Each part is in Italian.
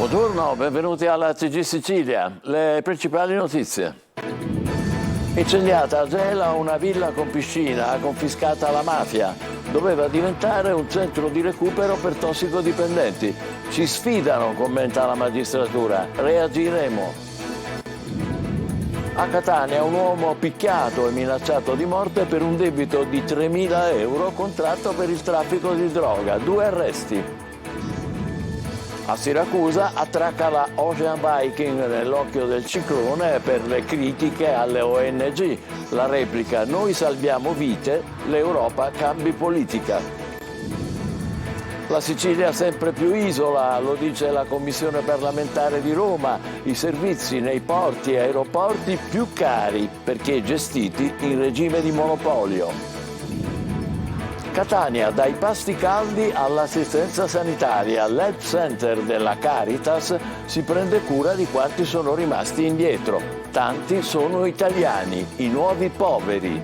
Buongiorno, benvenuti alla TG Sicilia. Le principali notizie. Incendiata a Gela una villa con piscina, confiscata alla mafia. Doveva diventare un centro di recupero per tossicodipendenti. Ci sfidano, commenta la magistratura. Reagiremo. A Catania un uomo picchiato e minacciato di morte per un debito di 3.000 euro contratto per il traffico di droga. 2 arresti. A Siracusa attracca la Ocean Viking nell'occhio del ciclone per le critiche alle ONG. La replica: noi salviamo vite, l'Europa cambi politica. La Sicilia sempre più isola, lo dice la Commissione parlamentare di Roma. I servizi nei porti e aeroporti più cari perché gestiti in regime di monopolio. Catania, dai pasti caldi all'assistenza sanitaria, l'Help Center della Caritas si prende cura di quanti sono rimasti indietro. Tanti sono italiani, i nuovi poveri.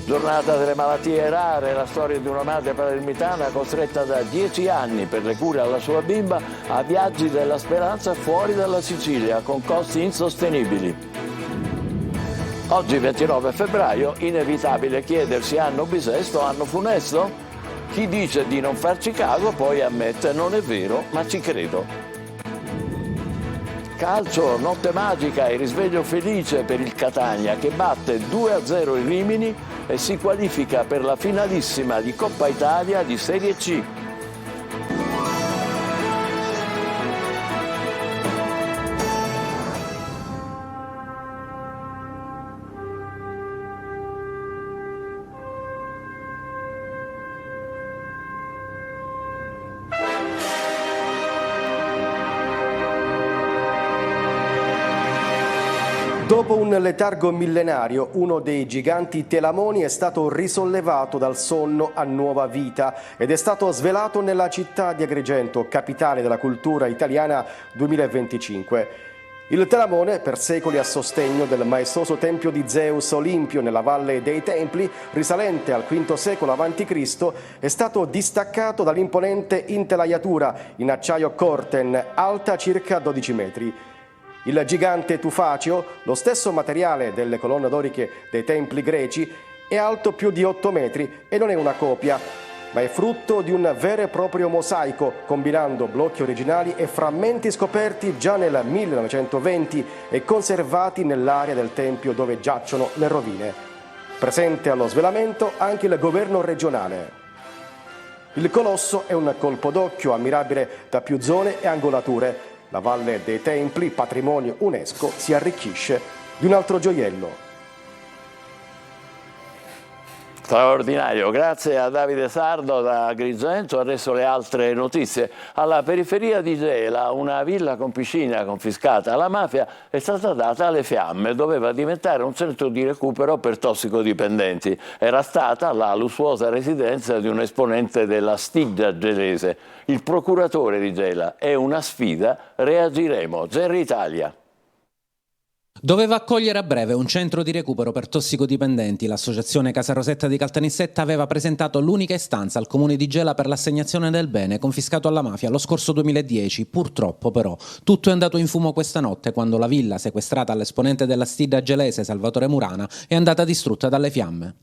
Giornata delle malattie rare, la storia di una madre palermitana costretta da 10 anni per le cure alla sua bimba a viaggi della speranza fuori dalla Sicilia con costi insostenibili. Oggi 29 febbraio, inevitabile chiedersi anno bisesto, anno funesto? Chi dice di non farci caso poi ammette non è vero, ma ci credo. Calcio, notte magica e risveglio felice per il Catania che batte 2-0 il Rimini e si qualifica per la finalissima di Coppa Italia di Serie C. Dopo un letargo millenario, uno dei giganti telamoni è stato risollevato dal sonno a nuova vita ed è stato svelato nella città di Agrigento, capitale della cultura italiana 2025. Il telamone, per secoli a sostegno del maestoso tempio di Zeus Olimpio nella Valle dei Templi, risalente al V secolo a.C., è stato distaccato dall'imponente intelaiatura in acciaio Corten, alta circa 12 metri. Il gigante tufaceo, lo stesso materiale delle colonne doriche dei templi greci, è alto più di 8 metri e non è una copia, ma è frutto di un vero e proprio mosaico, combinando blocchi originali e frammenti scoperti già nel 1920 e conservati nell'area del tempio dove giacciono le rovine. Presente allo svelamento anche il governo regionale. Il colosso è un colpo d'occhio ammirabile da più zone e angolature. La Valle dei Templi, patrimonio UNESCO, si arricchisce di un altro gioiello. Straordinario, grazie a Davide Sardo da Agrigento. Adesso le altre notizie. Alla periferia di Gela una villa con piscina confiscata alla mafia è stata data alle fiamme. Doveva diventare un centro di recupero per tossicodipendenti. Era stata la lussuosa residenza di un esponente della Stigda gelese. Il procuratore di Gela: è una sfida, reagiremo. Gerry Italia. Doveva accogliere a breve un centro di recupero per tossicodipendenti. L'associazione Casa Rosetta di Caltanissetta aveva presentato l'unica istanza al comune di Gela per l'assegnazione del bene confiscato alla mafia lo scorso 2010. Purtroppo però tutto è andato in fumo questa notte quando la villa sequestrata all'esponente della Stidda gelese Salvatore Murana è andata distrutta dalle fiamme.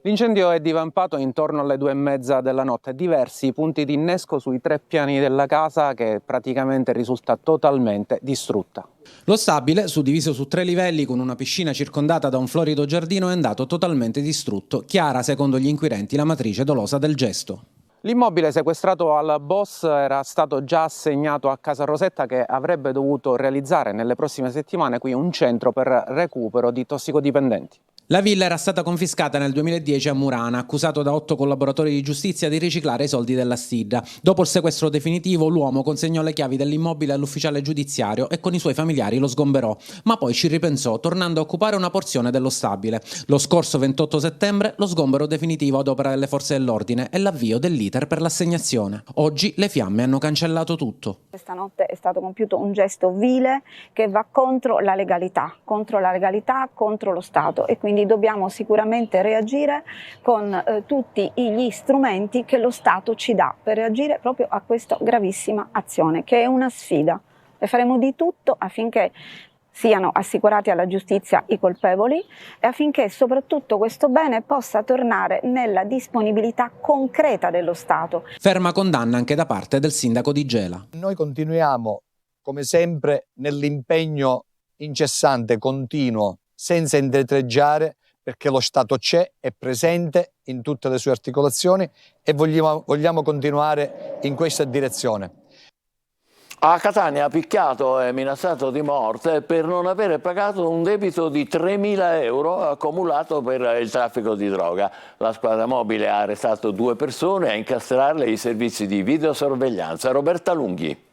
L'incendio è divampato intorno alle 2:30 della notte. Diversi punti di innesco sui 3 piani della casa che praticamente risulta totalmente distrutta. Lo stabile, suddiviso su 3 livelli con una piscina circondata da un florido giardino, è andato totalmente distrutto. Chiara, secondo gli inquirenti, la matrice dolosa del gesto. L'immobile sequestrato al boss era stato già assegnato a Casa Rosetta, che avrebbe dovuto realizzare nelle prossime settimane qui un centro per recupero di tossicodipendenti. La villa era stata confiscata nel 2010 a Murana, accusato da 8 collaboratori di giustizia di riciclare i soldi della Stidda. Dopo il sequestro definitivo, l'uomo consegnò le chiavi dell'immobile all'ufficiale giudiziario e con i suoi familiari lo sgomberò, ma poi ci ripensò, tornando a occupare una porzione dello stabile. Lo scorso 28 settembre lo sgombero definitivo ad opera delle forze dell'ordine e l'avvio dell'iter per l'assegnazione. Oggi le fiamme hanno cancellato tutto. Questa notte è stato compiuto un gesto vile che va contro la legalità, contro lo Stato, e quindi quindi dobbiamo sicuramente reagire con tutti gli strumenti che lo Stato ci dà per reagire proprio a questa gravissima azione, che è una sfida, e faremo di tutto affinché siano assicurati alla giustizia i colpevoli e affinché soprattutto questo bene possa tornare nella disponibilità concreta dello Stato. Ferma condanna anche da parte del sindaco di Gela. Noi continuiamo, come sempre, nell'impegno incessante, continuo, senza indietreggiare, perché lo Stato c'è, è presente in tutte le sue articolazioni e vogliamo continuare in questa direzione. A Catania ha picchiato e minacciato di morte per non avere pagato un debito di 3.000 euro accumulato per il traffico di droga. La squadra mobile ha arrestato 2 persone e a incastrarle i servizi di videosorveglianza. Roberta Lunghi.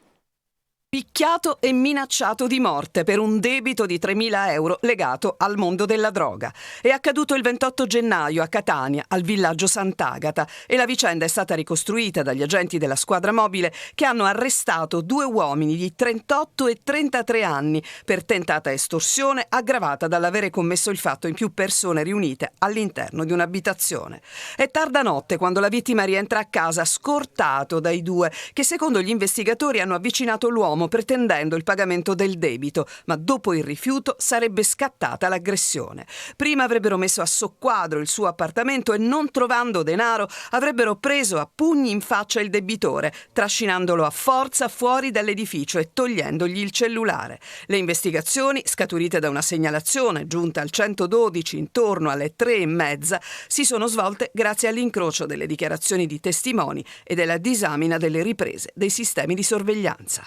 Picchiato e minacciato di morte per un debito di 3.000 euro legato al mondo della droga. È accaduto il 28 gennaio a Catania, al villaggio Sant'Agata, e la vicenda è stata ricostruita dagli agenti della squadra mobile che hanno arrestato 2 uomini di 38 e 33 anni per tentata estorsione aggravata dall'avere commesso il fatto in più persone riunite all'interno di un'abitazione. È tarda notte quando la vittima rientra a casa scortato dai 2 che, secondo gli investigatori, hanno avvicinato l'uomo pretendendo il pagamento del debito, ma dopo il rifiuto sarebbe scattata l'aggressione. Prima avrebbero messo a soqquadro il suo appartamento e, non trovando denaro, avrebbero preso a pugni in faccia il debitore, trascinandolo a forza fuori dall'edificio e togliendogli il cellulare. Le investigazioni, scaturite da una segnalazione giunta al 112 intorno alle 3:30, si sono svolte grazie all'incrocio delle dichiarazioni di testimoni e della disamina delle riprese dei sistemi di sorveglianza.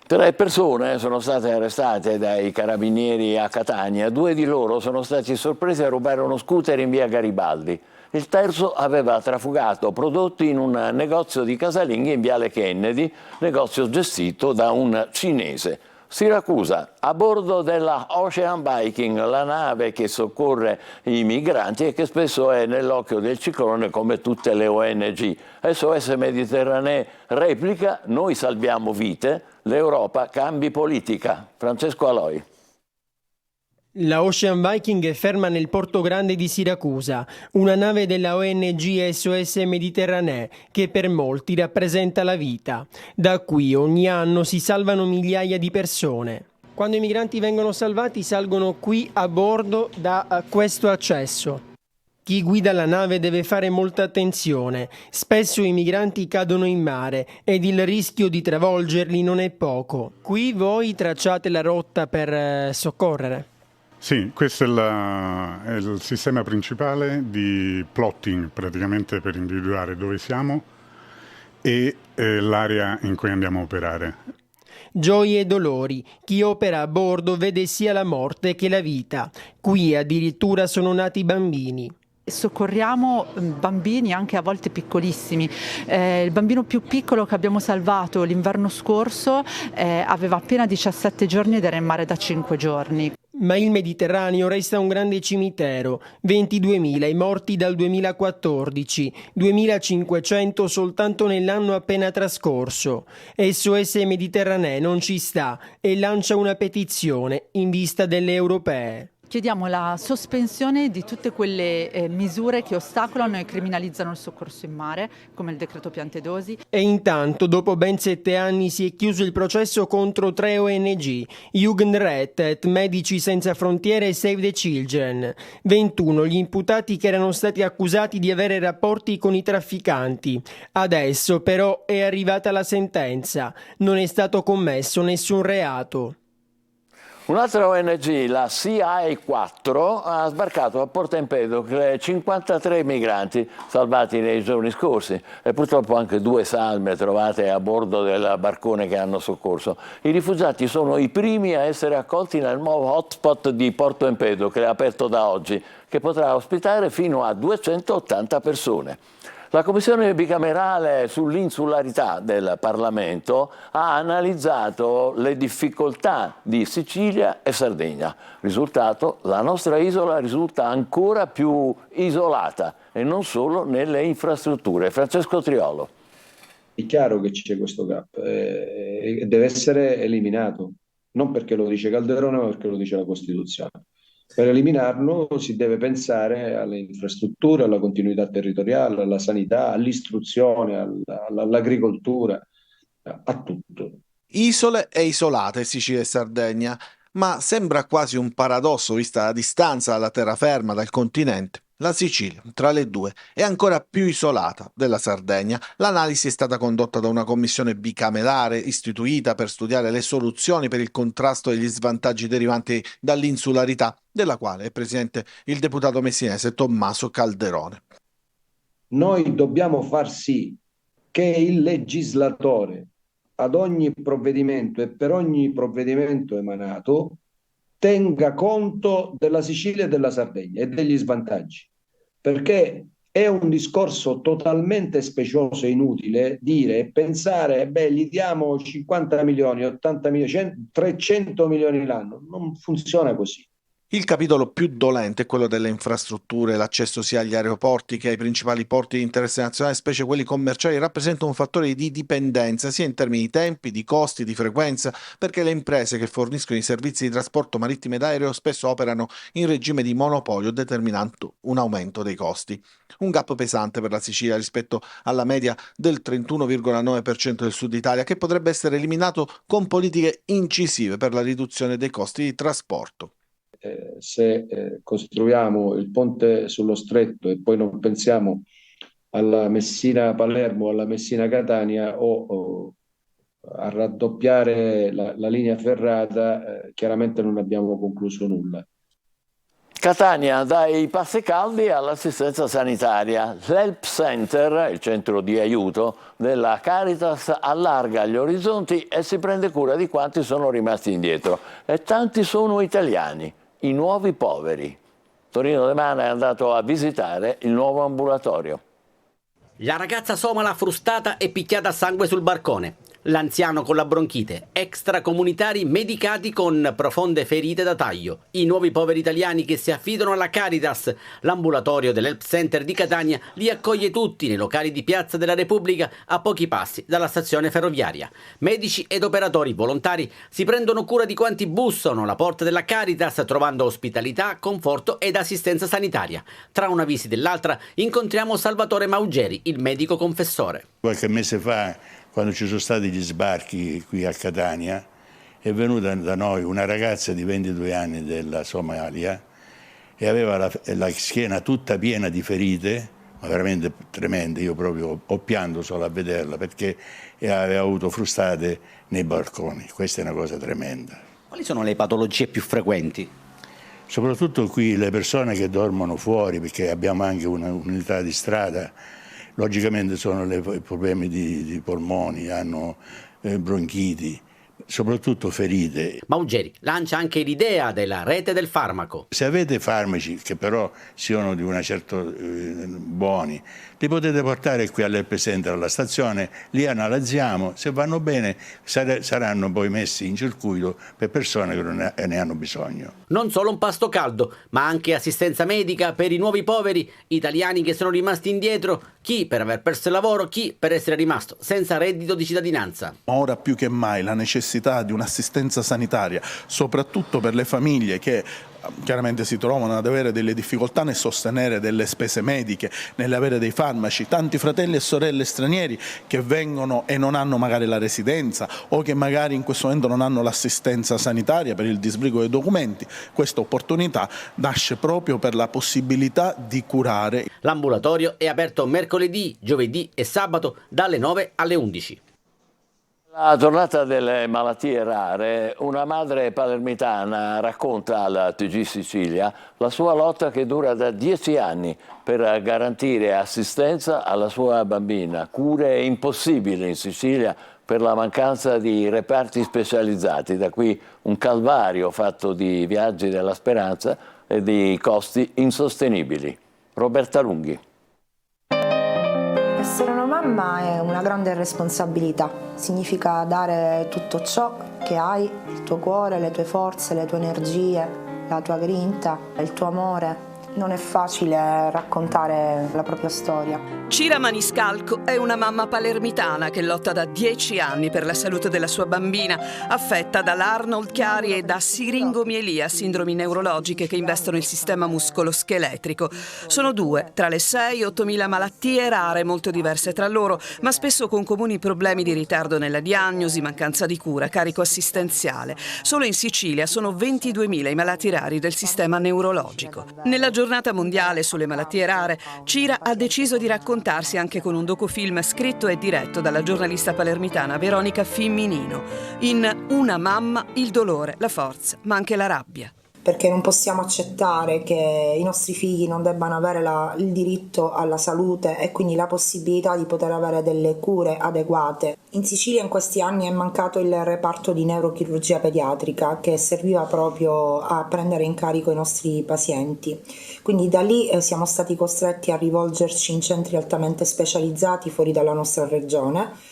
3 persone sono state arrestate dai carabinieri a Catania. 2 di loro sono stati sorpresi a rubare uno scooter in via Garibaldi. Il terzo aveva trafugato prodotti in un negozio di casalinghi in viale Kennedy, negozio gestito da un cinese. Siracusa, a bordo della Ocean Viking, la nave che soccorre i migranti e che spesso è nell'occhio del ciclone come tutte le ONG. SOS Mediterranee replica: noi salviamo vite, l'Europa cambi politica. Francesco Aloi. La Ocean Viking è ferma nel porto grande di Siracusa, una nave della ONG SOS Mediterranee che per molti rappresenta la vita. Da qui ogni anno si salvano migliaia di persone. Quando i migranti vengono salvati salgono qui a bordo da questo accesso. Chi guida la nave deve fare molta attenzione. Spesso i migranti cadono in mare ed il rischio di travolgerli non è poco. Qui voi tracciate la rotta per soccorrere. Sì, questo è il sistema principale di plotting, praticamente per individuare dove siamo e l'area in cui andiamo a operare. Gioie e dolori. Chi opera a bordo vede sia la morte che la vita. Qui addirittura sono nati bambini. Soccorriamo bambini anche a volte piccolissimi. Il bambino più piccolo che abbiamo salvato l'inverno scorso aveva appena 17 giorni ed era in mare da 5 giorni. Ma il Mediterraneo resta un grande cimitero, 22.000 i morti dal 2014, 2.500 soltanto nell'anno appena trascorso. SOS Mediterranee non ci sta e lancia una petizione in vista delle europee. Chiediamo la sospensione di tutte quelle misure che ostacolano e criminalizzano il soccorso in mare, come il decreto Piantedosi. E intanto, dopo ben 7 anni, si è chiuso il processo contro 3 ONG, Jugendrettet, Medici Senza Frontiere e Save the Children. 21 gli imputati che erano stati accusati di avere rapporti con i trafficanti. Adesso però è arrivata la sentenza. Non è stato commesso nessun reato. Un'altra ONG, la CI4, ha sbarcato a Porto Empedocle 53 migranti salvati nei giorni scorsi e purtroppo anche 2 salme trovate a bordo del barcone che hanno soccorso. I rifugiati sono i primi a essere accolti nel nuovo hotspot di Porto Empedocle, aperto da oggi, che potrà ospitare fino a 280 persone. La Commissione bicamerale sull'insularità del Parlamento ha analizzato le difficoltà di Sicilia e Sardegna. Risultato: la nostra isola risulta ancora più isolata e non solo nelle infrastrutture. Francesco Triolo. È chiaro che c'è questo gap e deve essere eliminato, non perché lo dice Calderone ma perché lo dice la Costituzione. Per eliminarlo si deve pensare alle infrastrutture, alla continuità territoriale, alla sanità, all'istruzione, all'agricoltura, a tutto. Isole e isolate Sicilia e Sardegna, ma sembra quasi un paradosso vista la distanza dalla terraferma dal continente. La Sicilia, tra le due, è ancora più isolata della Sardegna. L'analisi è stata condotta da una commissione bicamerale istituita per studiare le soluzioni per il contrasto degli svantaggi derivanti dall'insularità, della quale è presidente il deputato messinese Tommaso Calderone. Noi dobbiamo far sì che il legislatore ad ogni provvedimento e per ogni provvedimento emanato tenga conto della Sicilia e della Sardegna e degli svantaggi, perché è un discorso totalmente specioso e inutile dire e pensare, gli diamo 50 milioni, 80 milioni, 300 milioni l'anno. Non funziona così. Il capitolo più dolente è quello delle infrastrutture. L'accesso sia agli aeroporti che ai principali porti di interesse nazionale, specie quelli commerciali, rappresenta un fattore di dipendenza sia in termini di tempi, di costi, di frequenza, perché le imprese che forniscono i servizi di trasporto marittimo ed aereo spesso operano in regime di monopolio, determinando un aumento dei costi. Un gap pesante per la Sicilia rispetto alla media del 31,9% del Sud Italia, che potrebbe essere eliminato con politiche incisive per la riduzione dei costi di trasporto. Se costruiamo il ponte sullo Stretto e poi non pensiamo alla Messina-Palermo, alla Messina-Catania o a raddoppiare la linea ferrata, chiaramente non abbiamo concluso nulla. Catania, dai passi caldi all'assistenza sanitaria. L'Help Center, il centro di aiuto della Caritas, allarga gli orizzonti e si prende cura di quanti sono rimasti indietro. E tanti sono italiani, i nuovi poveri. Torino De Mana è andato a visitare il nuovo ambulatorio. La ragazza somala frustata e picchiata a sangue sul barcone. L'anziano con la bronchite, extracomunitari medicati con profonde ferite da taglio, i nuovi poveri italiani che si affidano alla Caritas. L'ambulatorio dell'Help Center di Catania li accoglie tutti nei locali di Piazza della Repubblica a pochi passi dalla stazione ferroviaria. Medici ed operatori volontari si prendono cura di quanti bussano alla porta della Caritas trovando ospitalità, conforto ed assistenza sanitaria. Tra una visita e l'altra incontriamo Salvatore Maugeri, il medico confessore. Qualche mese fa, quando ci sono stati gli sbarchi qui a Catania, è venuta da noi una ragazza di 22 anni della Somalia e aveva la schiena tutta piena di ferite, ma veramente tremende. Io proprio ho pianto solo a vederla perché aveva avuto frustate nei balconi. Questa è una cosa tremenda. Quali sono le patologie più frequenti? Soprattutto qui le persone che dormono fuori, perché abbiamo anche un'unità di strada. Logicamente sono i problemi di polmoni, hanno bronchiti, soprattutto ferite. Maugeri lancia anche l'idea della rete del farmaco. Se avete farmaci che però siano di una certa buoni, li potete portare qui all'Help Center, alla stazione, li analizziamo, se vanno bene saranno poi messi in circuito per persone che ne hanno bisogno. Non solo un pasto caldo, ma anche assistenza medica per i nuovi poveri, italiani che sono rimasti indietro, chi per aver perso il lavoro, chi per essere rimasto senza reddito di cittadinanza. Ora più che mai la necessità di un'assistenza sanitaria, soprattutto per le famiglie che chiaramente si trovano ad avere delle difficoltà nel sostenere delle spese mediche, nell'avere dei farmaci, tanti fratelli e sorelle stranieri che vengono e non hanno magari la residenza o che magari in questo momento non hanno l'assistenza sanitaria per il disbrigo dei documenti. Questa opportunità nasce proprio per la possibilità di curare. L'ambulatorio è aperto mercoledì, giovedì e sabato dalle 9 alle 11. La giornata delle malattie rare, una madre palermitana racconta alla TG Sicilia la sua lotta che dura da 10 anni per garantire assistenza alla sua bambina. Cure impossibili in Sicilia per la mancanza di reparti specializzati, da qui un calvario fatto di viaggi della speranza e di costi insostenibili. Roberta Lunghi. Essere una mamma è una grande responsabilità, significa dare tutto ciò che hai, il tuo cuore, le tue forze, le tue energie, la tua grinta, il tuo amore Non è facile raccontare la propria storia. Cira Maniscalco è una mamma palermitana che lotta da 10 anni per la salute della sua bambina, affetta dall'Arnold Chiari e da siringomielia, sindromi neurologiche che investono il sistema muscolo-scheletrico. Sono 2 tra le 6-8.000 malattie rare, molto diverse tra loro, ma spesso con comuni problemi di ritardo nella diagnosi, mancanza di cura, carico assistenziale. Solo in Sicilia sono 22.000 i malati rari del sistema neurologico. Nella giornata mondiale sulle malattie rare, Cira ha deciso di raccontarsi anche con un docufilm scritto e diretto dalla giornalista palermitana Veronica Fiminino. In Una mamma, il dolore, la forza, ma anche la rabbia. Perché non possiamo accettare che i nostri figli non debbano avere il diritto alla salute e quindi la possibilità di poter avere delle cure adeguate. In Sicilia in questi anni è mancato il reparto di neurochirurgia pediatrica che serviva proprio a prendere in carico i nostri pazienti. Quindi da lì siamo stati costretti a rivolgerci in centri altamente specializzati fuori dalla nostra regione,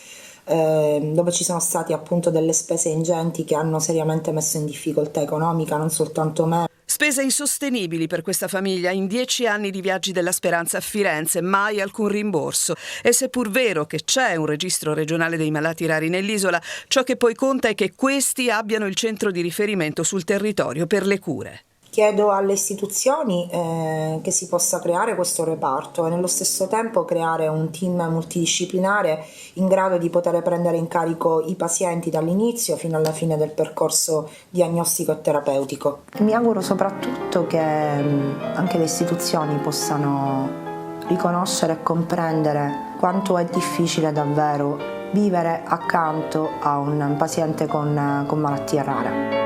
dove ci sono stati appunto delle spese ingenti che hanno seriamente messo in difficoltà economica non soltanto me. Spese insostenibili per questa famiglia in 10 anni di viaggi della speranza a Firenze, mai alcun rimborso. E seppur vero che c'è un registro regionale dei malati rari nell'isola, ciò che poi conta è che questi abbiano il centro di riferimento sul territorio per le cure. Chiedo alle istituzioni che si possa creare questo reparto e nello stesso tempo creare un team multidisciplinare in grado di poter prendere in carico i pazienti dall'inizio fino alla fine del percorso diagnostico e terapeutico. Mi auguro soprattutto che anche le istituzioni possano riconoscere e comprendere quanto è difficile davvero vivere accanto a un paziente con malattie rare.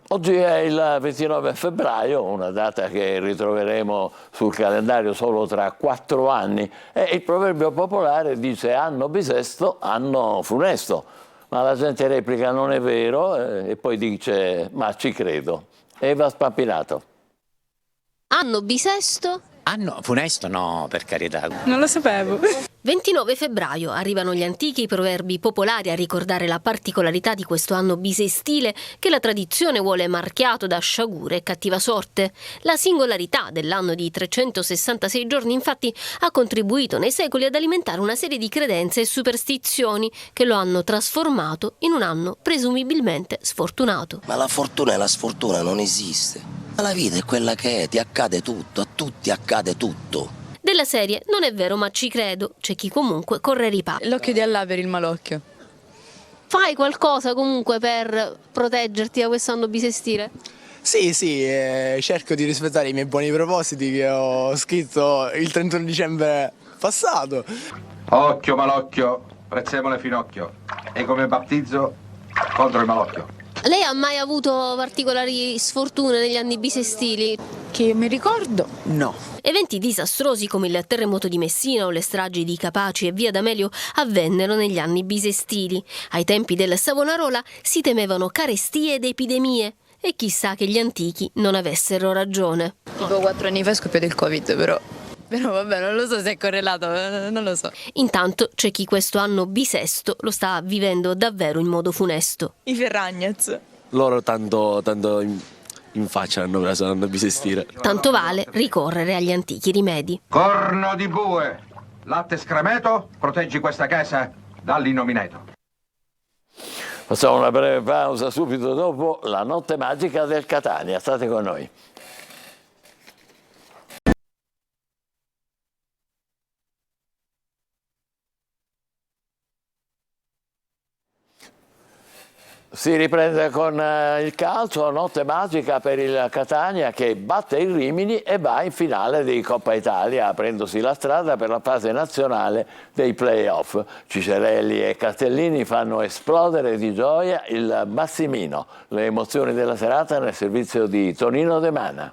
Oggi è il 29 febbraio, una data che ritroveremo sul calendario solo tra 4 anni e il proverbio popolare dice anno bisesto, anno funesto, ma la gente replica non è vero e poi dice ma ci credo. Eva Spampinato. Anno bisesto? Anno funesto? No, per carità. Non lo sapevo. 29 febbraio arrivano gli antichi proverbi popolari a ricordare la particolarità di questo anno bisestile che la tradizione vuole marchiato da sciagure e cattiva sorte. La singolarità dell'anno di 366 giorni infatti ha contribuito nei secoli ad alimentare una serie di credenze e superstizioni che lo hanno trasformato in un anno presumibilmente sfortunato. Ma la fortuna e la sfortuna non esiste. Ma la vita è quella che è, ti accade tutto, a tutti accade tutto. Della serie non è vero ma ci credo, c'è chi comunque corre riparo. L'occhio di Allah per il malocchio. Fai qualcosa comunque per proteggerti da quest'anno bisestile? Sì, cerco di rispettare i miei buoni propositi che ho scritto il 31 dicembre passato. Occhio malocchio, prezzemole finocchio. E come battizzo contro il malocchio. Lei ha mai avuto particolari sfortune negli anni bisestili? Che io mi ricordo, no. Eventi disastrosi come il terremoto di Messina o le stragi di Capaci e Via D'Amelio avvennero negli anni bisestili. Ai tempi del Savonarola si temevano carestie ed epidemie e chissà che gli antichi non avessero ragione. Tipo 4 anni fa è scoppiato il Covid, però vabbè, non lo so se è correlato, non lo so. Intanto c'è chi questo anno bisesto lo sta vivendo davvero in modo funesto. I Ferragnez. Loro tanto in faccia hanno preso l'anno bisestile. Tanto vale ricorrere agli antichi rimedi. Corno di bue, latte scremeto, proteggi questa casa dall'innominato. Facciamo una breve pausa subito dopo la notte magica del Catania. State con noi. Si riprende con il calcio, notte magica per il Catania che batte il Rimini e va in finale di Coppa Italia, aprendosi la strada per la fase nazionale dei play-off. Cicerelli e Castellini fanno esplodere di gioia il Massimino. Le emozioni della serata nel servizio di Tonino De Mana.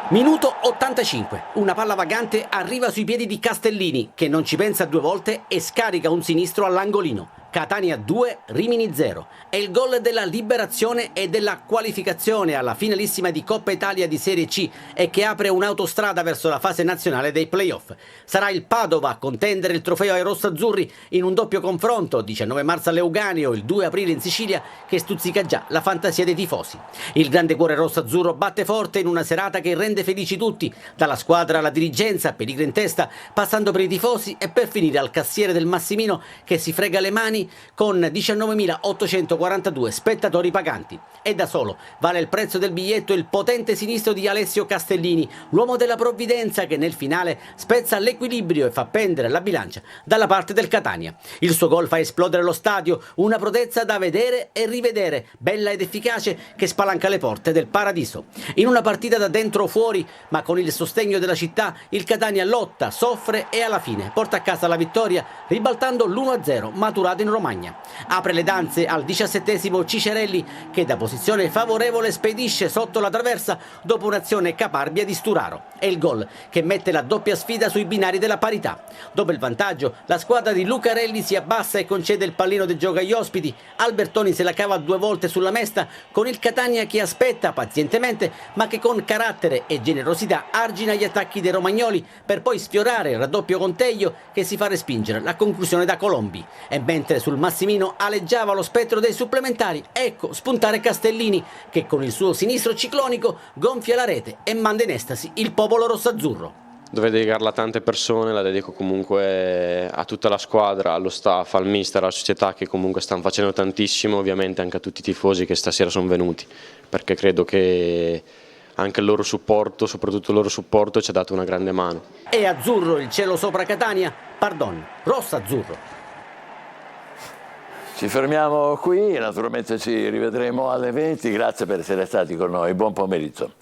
Minuto 85. Una palla vagante arriva sui piedi di Castellini, che non ci pensa 2 volte e scarica un sinistro all'angolino. Catania 2, Rimini 0. È il gol della liberazione e della qualificazione alla finalissima di Coppa Italia di Serie C e che apre un'autostrada verso la fase nazionale dei playoff. Sarà il Padova a contendere il trofeo ai rossazzurri in un doppio confronto, 19 marzo a Leuganeo, il 2 aprile in Sicilia, che stuzzica già la fantasia dei tifosi. Il grande cuore rossazzurro batte forte in una serata che rende felici tutti, dalla squadra alla dirigenza, Pellegrini in testa, passando per i tifosi e per finire al cassiere del Massimino che si frega le mani con 19.842 spettatori paganti. E da solo vale il prezzo del biglietto il potente sinistro di Alessio Castellini, l'uomo della provvidenza che nel finale spezza l'equilibrio e fa pendere la bilancia dalla parte del Catania. Il suo gol fa esplodere lo stadio, una prodezza da vedere e rivedere, bella ed efficace, che spalanca le porte del paradiso. In una partita da dentro o fuori, ma con il sostegno della città, il Catania lotta, soffre e alla fine porta a casa la vittoria, ribaltando l'1-0 maturato in Romagna. Apre le danze al 17° Cicerelli, che da posizione favorevole spedisce sotto la traversa dopo un'azione caparbia di Sturaro. È il gol che mette la doppia sfida sui binari della parità. Dopo il vantaggio, la squadra di Lucarelli si abbassa e concede il pallino del gioco agli ospiti. Albertoni se la cava 2 volte sulla mesta, con il Catania che aspetta pazientemente, ma che con carattere e generosità argina gli attacchi dei romagnoli per poi sfiorare il raddoppio con Teglio che si fa respingere la conclusione da Colombi. E mentre sul Massimino aleggiava lo spettro dei supplementari, ecco spuntare Castellini che con il suo sinistro ciclonico gonfia la rete e manda in estasi il popolo rossazzurro. Dovrei dedicarla a tante persone, la dedico comunque a tutta la squadra, allo staff, al mister, alla società che comunque stanno facendo tantissimo, ovviamente anche a tutti i tifosi che stasera sono venuti, perché credo che anche il loro supporto, soprattutto il loro supporto, ci ha dato una grande mano. E azzurro il cielo sopra Catania, pardon, rosso-azzurro. Ci fermiamo qui, naturalmente ci rivedremo alle 20, grazie per essere stati con noi, buon pomeriggio.